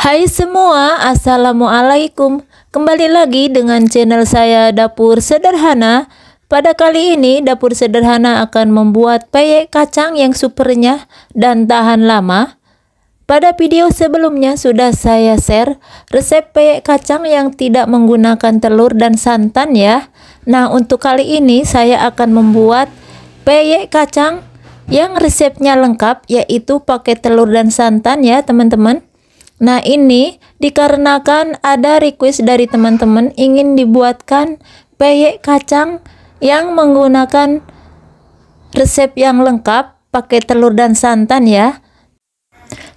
Hai semua, Assalamualaikum. Kembali lagi dengan channel saya Dapur Sederhana. Pada kali ini Dapur Sederhana akan membuat peyek kacang yang super renyah dan tahan lama. Pada video sebelumnya sudah saya share resep peyek kacang yang tidak menggunakan telur dan santan ya. Nah, untuk kali ini saya akan membuat peyek kacang yang resepnya lengkap, yaitu pakai telur dan santan ya teman-teman. Nah, ini dikarenakan ada request dari teman-teman ingin dibuatkan peyek kacang yang menggunakan resep yang lengkap pakai telur dan santan ya.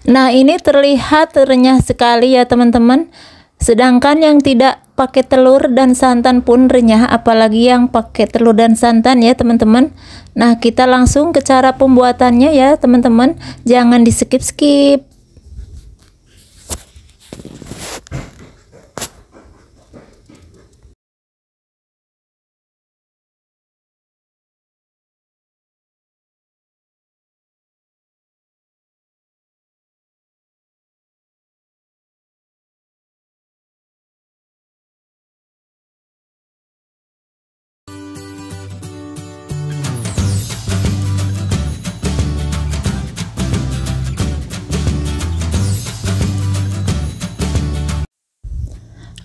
Nah, ini terlihat renyah sekali ya teman-teman. Sedangkan yang tidak pakai telur dan santan pun renyah, apalagi yang pakai telur dan santan ya teman-teman. Nah, kita langsung ke cara pembuatannya ya teman-teman. Jangan di skip-skip.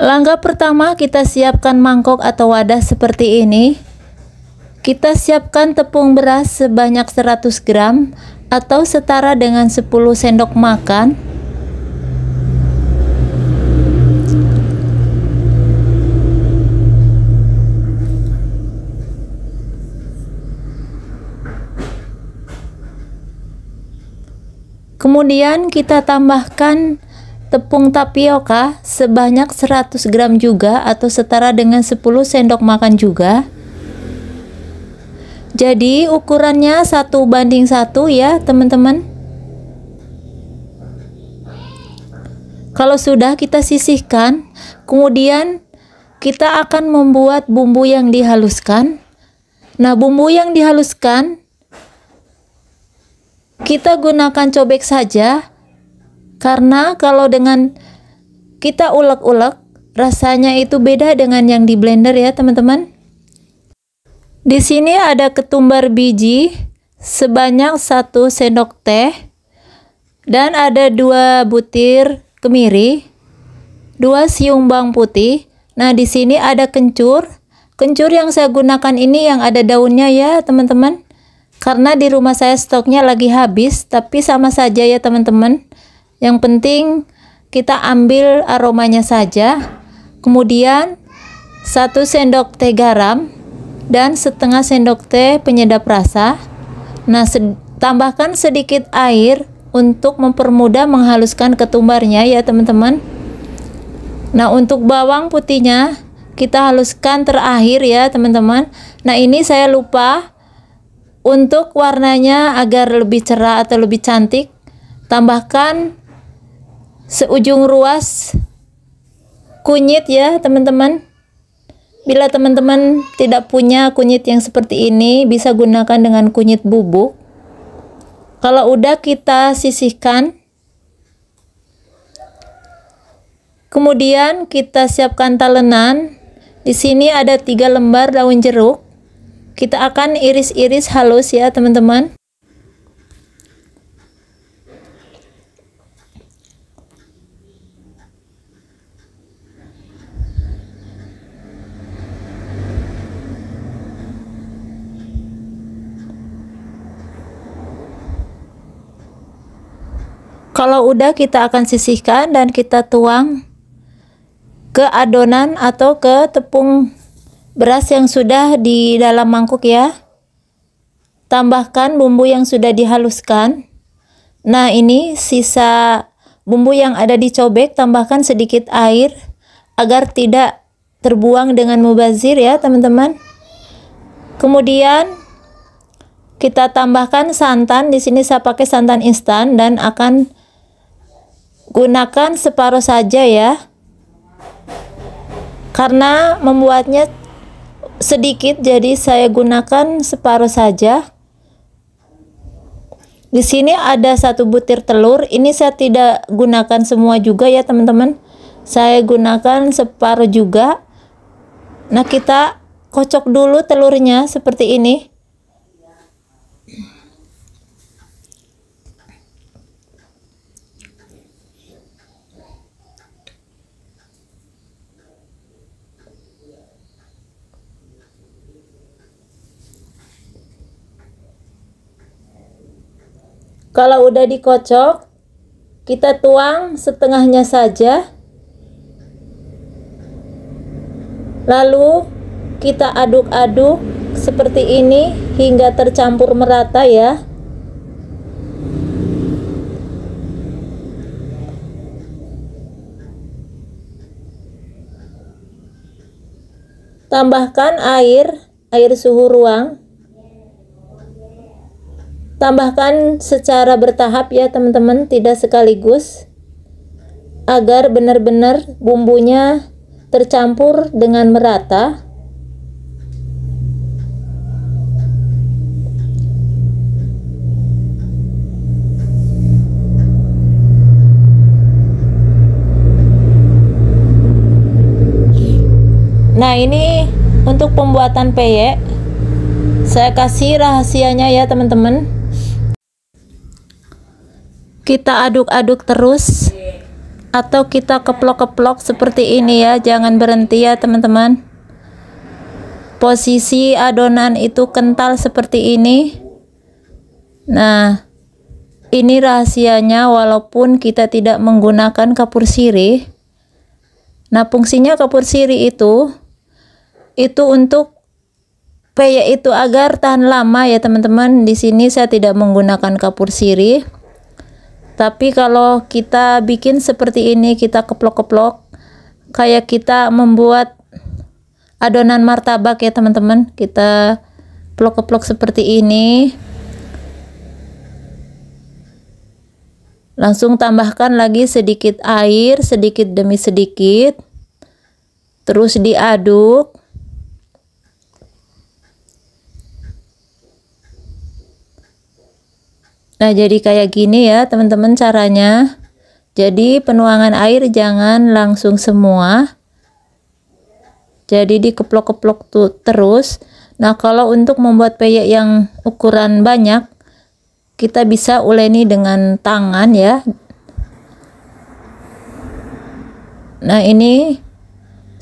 Langkah pertama, kita siapkan mangkok atau wadah seperti ini. Kita siapkan tepung beras sebanyak 100 gram atau setara dengan 10 sendok makan. Kemudian kita tambahkan tepung tapioka sebanyak 100 gram juga atau setara dengan 10 sendok makan juga. Jadi ukurannya 1:1 ya teman-teman. Kalau sudah, kita sisihkan. Kemudian kita akan membuat bumbu yang dihaluskan. Nah, bumbu yang dihaluskan kita gunakan cobek saja. Karena kalau dengan kita ulek-ulek, rasanya itu beda dengan yang di blender ya teman-teman. Di sini ada ketumbar biji sebanyak 1 sendok teh. Dan ada 2 butir kemiri, 2 siung bawang putih. Nah, di sini ada kencur. Kencur yang saya gunakan ini yang ada daunnya ya teman-teman. Karena di rumah saya stoknya lagi habis, tapi sama saja ya teman-teman. Yang penting kita ambil aromanya saja. Kemudian 1 sendok teh garam dan setengah sendok teh penyedap rasa. Nah, tambahkan sedikit air untuk mempermudah menghaluskan ketumbarnya ya teman-teman. Nah, untuk bawang putihnya kita haluskan terakhir ya teman-teman. Nah, ini saya lupa untuk warnanya agar lebih cerah atau lebih cantik, tambahkan seujung ruas kunyit ya teman-teman. Bila teman-teman tidak punya kunyit yang seperti ini, bisa gunakan dengan kunyit bubuk. Kalau udah, kita sisihkan. Kemudian kita siapkan talenan. Di sini ada 3 lembar daun jeruk. Kita akan iris-iris halus ya teman-teman. Kalau udah, kita akan sisihkan dan kita tuang ke adonan atau ke tepung beras yang sudah di dalam mangkuk ya. Tambahkan bumbu yang sudah dihaluskan. Nah, ini sisa bumbu yang ada di cobek, tambahkan sedikit air agar tidak terbuang dengan mubazir ya teman-teman. Kemudian kita tambahkan santan. Di sini saya pakai santan instan dan akan gunakan separuh saja ya, karena membuatnya sedikit, jadi saya gunakan separuh saja. Di sini ada 1 butir telur. Ini saya tidak gunakan semua juga ya teman-teman. Saya gunakan separuh juga. Nah, kita kocok dulu telurnya seperti ini. Kalau udah dikocok, kita tuang setengahnya saja. Lalu kita aduk-aduk seperti ini hingga tercampur merata ya. Tambahkan air suhu ruang. Tambahkan secara bertahap ya teman-teman, tidak sekaligus, agar benar-benar bumbunya tercampur dengan merata. Nah, ini untuk pembuatan peyek. Saya kasih rahasianya ya teman-teman. Kita aduk-aduk terus atau kita keplok-keplok seperti ini ya, jangan berhenti ya teman-teman. Posisi adonan itu kental seperti ini. Nah, ini rahasianya walaupun kita tidak menggunakan kapur sirih. Nah, fungsinya kapur sirih itu untuk peyek itu agar tahan lama ya teman-teman. Di sini saya tidak menggunakan kapur sirih. Tapi kalau kita bikin seperti ini, kita keplok-keplok kayak kita membuat adonan martabak ya teman-teman. Kita plok-keplok seperti ini. Langsung tambahkan lagi sedikit air, sedikit demi sedikit. Terus diaduk. Nah, jadi kayak gini ya teman-teman caranya. Jadi penuangan air jangan langsung semua. Jadi dikeplok-keplok terus. Nah, kalau untuk membuat peyek yang ukuran banyak, kita bisa uleni dengan tangan ya. Nah, ini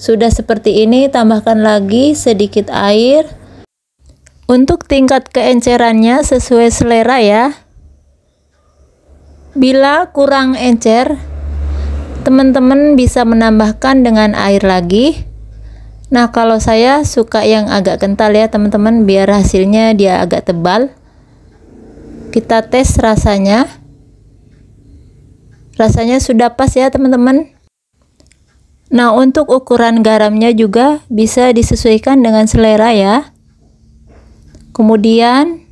sudah seperti ini, tambahkan lagi sedikit air. Untuk tingkat keencerannya sesuai selera ya. Bila kurang encer, teman-teman bisa menambahkan dengan air lagi. Nah, kalau saya suka yang agak kental ya teman-teman, biar hasilnya dia agak tebal. Kita tes rasanya. Rasanya sudah pas ya teman-teman. Nah, untuk ukuran garamnya juga bisa disesuaikan dengan selera ya. Kemudian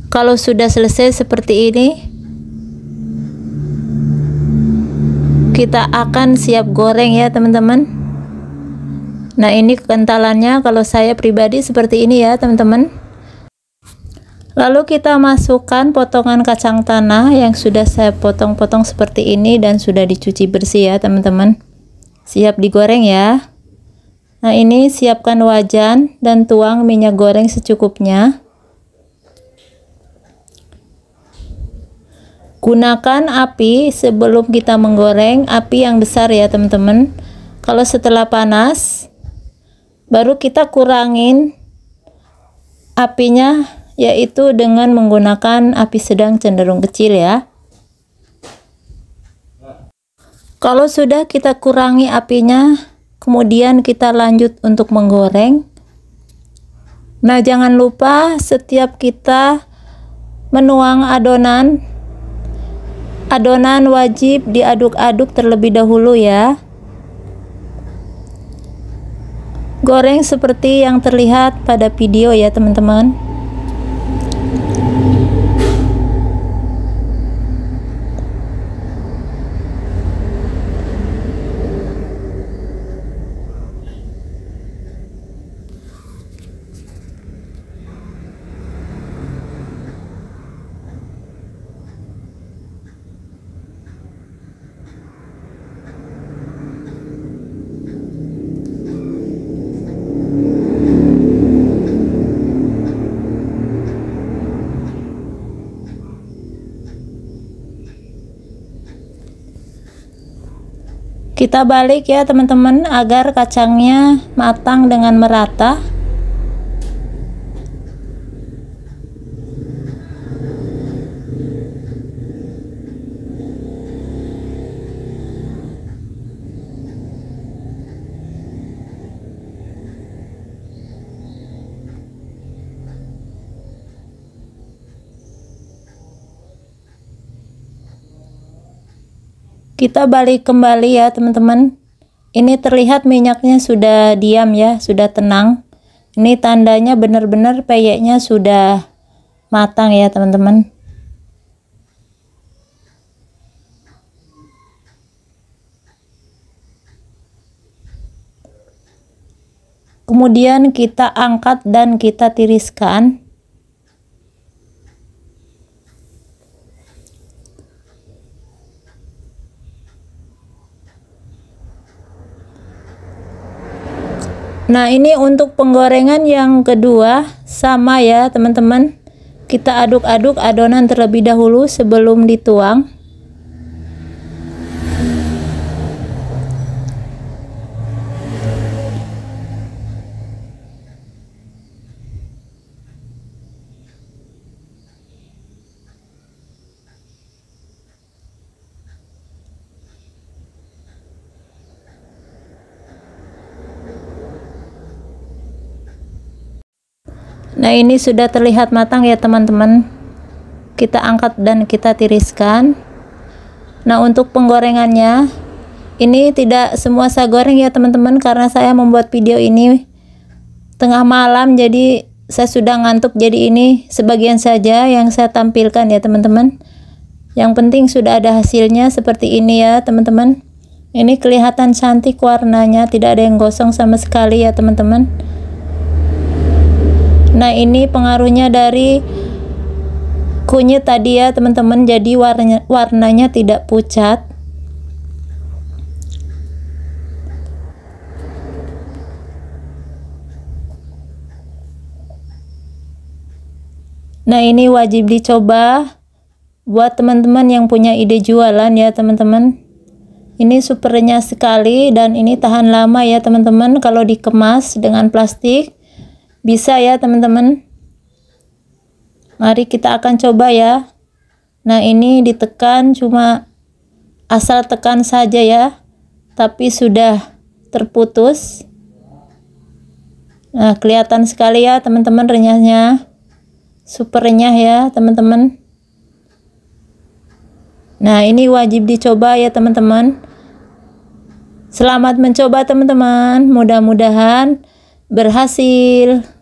kalau sudah selesai seperti ini, kita akan siap goreng ya teman-teman. Nah, ini kekentalannya kalau saya pribadi seperti ini ya teman-teman. Lalu kita masukkan potongan kacang tanah yang sudah saya potong-potong seperti ini dan sudah dicuci bersih ya teman-teman. Siap digoreng ya. Nah, ini siapkan wajan dan tuang minyak goreng secukupnya. Gunakan api sebelum kita menggoreng, api yang besar ya teman-teman. Kalau setelah panas, baru kita kurangin apinya, yaitu dengan menggunakan api sedang cenderung kecil ya. Kalau sudah kita kurangi apinya, kemudian kita lanjut untuk menggoreng. Nah, jangan lupa setiap kita menuang adonan wajib diaduk-aduk terlebih dahulu ya. Goreng seperti yang terlihat pada video ya teman-teman. Kita balik ya teman-teman agar kacangnya matang dengan merata. Kita balik kembali ya teman-teman. Ini terlihat minyaknya sudah diam ya, sudah tenang. Ini tandanya benar-benar peyeknya sudah matang ya teman-teman. Kemudian kita angkat dan kita tiriskan. Nah, ini untuk penggorengan yang kedua sama ya teman-teman. Kita aduk-aduk adonan terlebih dahulu sebelum dituang. Nah, ini sudah terlihat matang ya teman-teman. Kita angkat dan kita tiriskan. Nah, untuk penggorengannya ini tidak semua saya goreng ya teman-teman, karena saya membuat video ini tengah malam, jadi saya sudah ngantuk, jadi ini sebagian saja yang saya tampilkan ya teman-teman. Yang penting sudah ada hasilnya seperti ini ya teman-teman. Ini kelihatan cantik warnanya, tidak ada yang gosong sama sekali ya teman-teman. Nah, ini pengaruhnya dari kunyit tadi ya teman-teman, jadi warnanya tidak pucat. Nah, ini wajib dicoba buat teman-teman yang punya ide jualan ya teman-teman. Ini super renyah sekali dan ini tahan lama ya teman-teman. Kalau dikemas dengan plastik bisa ya teman-teman. Mari kita akan coba ya. Nah, ini ditekan, cuma asal tekan saja ya, tapi sudah terputus. Nah, kelihatan sekali ya teman-teman renyahnya, super renyah ya teman-teman. Nah, ini wajib dicoba ya teman-teman. Selamat mencoba teman-teman, mudah-mudahan berhasil.